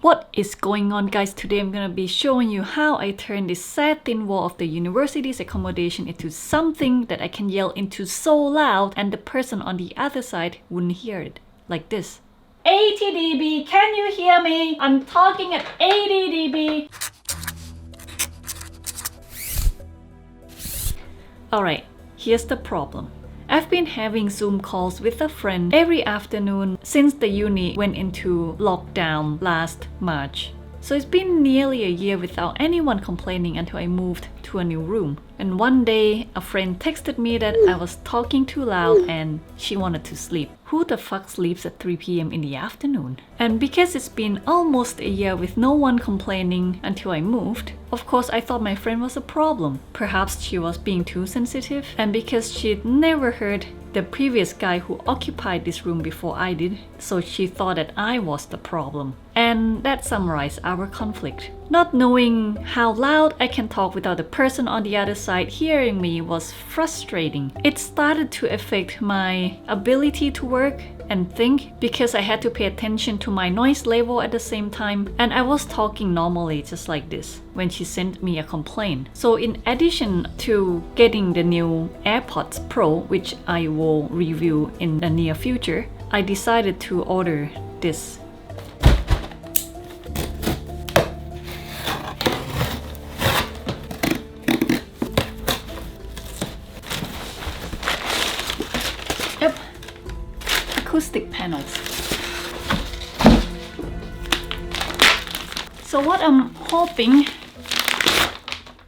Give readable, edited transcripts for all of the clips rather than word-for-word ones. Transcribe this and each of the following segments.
What is going on, guys? Today I'm gonna be showing you how I turn this sad thin wall of the university's accommodation into something that I can yell into so loud and the person on the other side wouldn't hear it. Like this. 80 dB, can you hear me? I'm talking at 80 dB. Alright, here's the problem. I've been having Zoom calls with a friend every afternoon since the uni went into lockdown last March. So it's been nearly a year without anyone complaining until I moved to a new room. And one day, a friend texted me that I was talking too loud and she wanted to sleep. Who the fuck sleeps at 3 p.m. in the afternoon? And because it's been almost a year with no one complaining until I moved, of course I thought my friend was a problem. Perhaps she was being too sensitive, and because she'd never heard the previous guy who occupied this room before I did, so she thought that I was the problem. And that summarized our conflict. Not knowing how loud I can talk without the person on the other side hearing me was frustrating. It started to affect my ability to work and think because I had to pay attention to my noise level at the same time, and I was talking normally just like this when she sent me a complaint. So in addition to getting the new AirPods Pro, which I will review in the near future, I decided to order this. Yep, Acoustic Panels. So what I'm hoping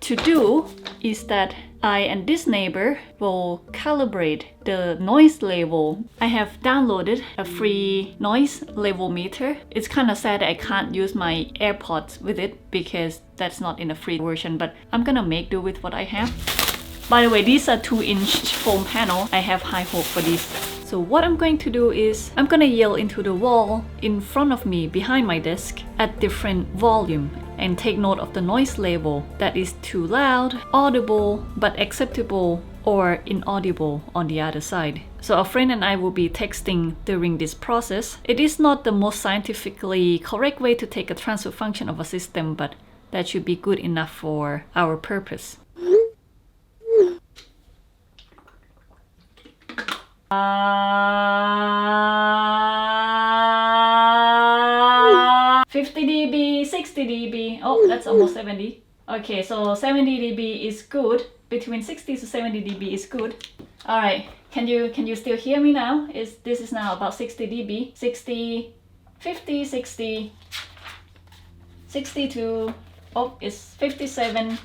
to do is that I and this neighbor will calibrate the noise level. I have downloaded a free noise level meter. It's kind of sad that I can't use my AirPods with it because that's not in a free version, but I'm gonna make do with what I have. By the way, these are 2-inch foam panel. I have high hope for these. So what I'm going to do is I'm gonna yell into the wall in front of me behind my desk at different volume and take note of the noise level that is too loud, audible, but acceptable, or inaudible on the other side. So a friend and I will be texting during this process. It is not the most scientifically correct way to take a transfer function of a system, but that should be good enough for our purpose. 50 dB, 60 dB. Oh, that's almost 70. Okay, so 70 dB is good. Between 60 to 70 dB is good. All right, can you still hear me now? This is now about 60 dB. 60, 50, 60, 62. Oh, it's 57.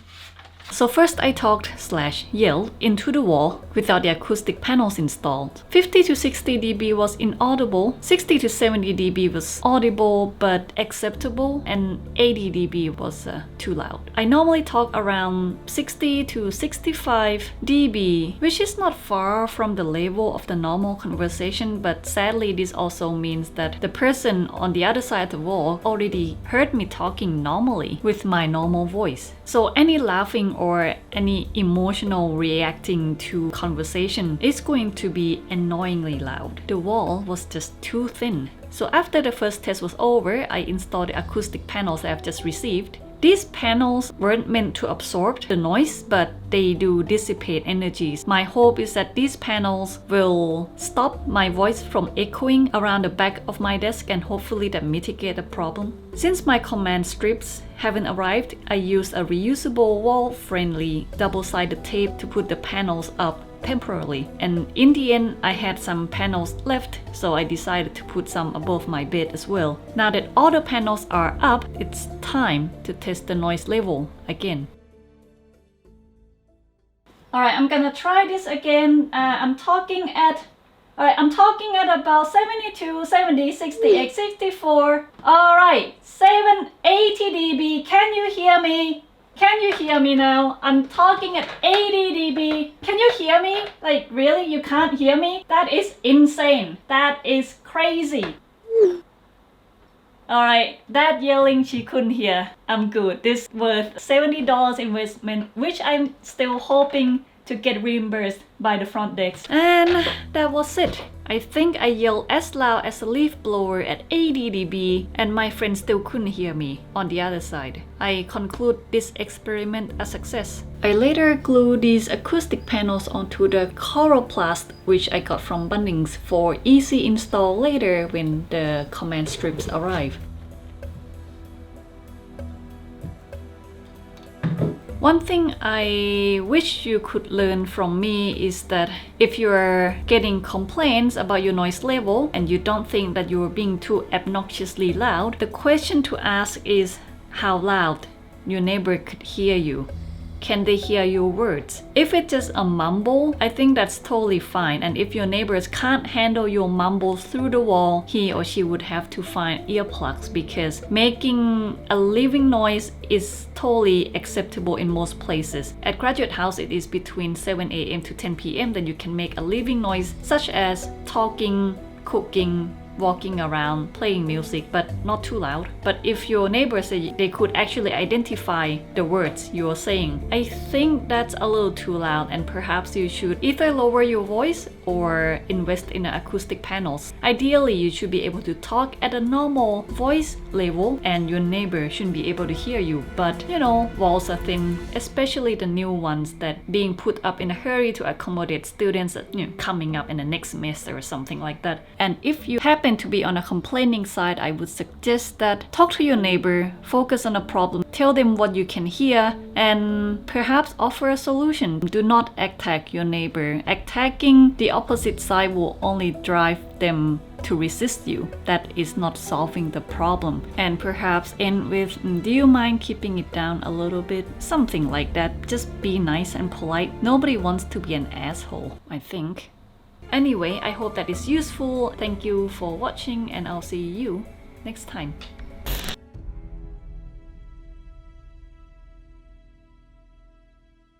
So first I talked/yelled into the wall without the acoustic panels installed. 50 to 60 dB was inaudible, 60 to 70 dB was audible but acceptable, and 80 dB was too loud. I normally talk around 60 to 65 dB, which is not far from the level of the normal conversation, but sadly this also means that the person on the other side of the wall already heard me talking normally with my normal voice. So any laughing or any emotional reacting to conversation is going to be annoyingly loud. The wall was just too thin. So after the first test was over, I installed the acoustic panels I've just received. These panels weren't meant to absorb the noise, but they do dissipate energies. My hope is that these panels will stop my voice from echoing around the back of my desk and hopefully that mitigate the problem. Since my command strips haven't arrived, I used a reusable wall-friendly double-sided tape to put the panels up temporarily, and in the end I had some panels left, so I decided to put some above my bed as well. Now that all the panels are up, it's time to test the noise level again. Alright, I'm gonna try this again. I'm talking at about 72, 70, 68, 64. Alright, 780 dB. Can you hear me? Can you hear me now? I'm talking at 80 dB. Can you hear me? Like, really? You can't hear me? That is insane. That is crazy. Alright, that yelling she couldn't hear. I'm good. This worth $70 investment, which I'm still hoping to get reimbursed by the front desk. And that was it. I think I yelled as loud as a leaf blower at 80 dB and my friend still couldn't hear me on the other side. I conclude this experiment a success. I later glued these acoustic panels onto the coroplast which I got from Bunnings for easy install later when the command strips arrive. One thing I wish you could learn from me is that if you're getting complaints about your noise level and you don't think that you're being too obnoxiously loud, the question to ask is how loud your neighbor could hear you. Can they hear your words? If it's just a mumble, I think that's totally fine. And if your neighbors can't handle your mumbles through the wall, he or she would have to find earplugs, because making a living noise is totally acceptable in most places. At Graduate House, it is between 7 a.m. to 10 p.m. that you can make a living noise, such as talking, cooking, walking around, playing music, but not too loud. But if your neighbors say they could actually identify the words you're saying, I think that's a little too loud, and perhaps you should either lower your voice or invest in acoustic panels. Ideally, you should be able to talk at a normal voice level and your neighbor shouldn't be able to hear you. But you know, walls are thin, especially the new ones that being put up in a hurry to accommodate students that, coming up in the next semester or something like that. And if you happen to be on a complaining side, I would suggest that talk to your neighbor, focus on a problem, tell them what you can hear, and perhaps offer a solution. Do not attack your neighbor. Attacking the opposite side will only drive them to resist you. That is not solving the problem. And perhaps end with, do you mind keeping it down a little bit? Something like that. Just be nice and polite. Nobody wants to be an asshole, I think. Anyway, I hope that is useful. Thank you for watching and I'll see you next time.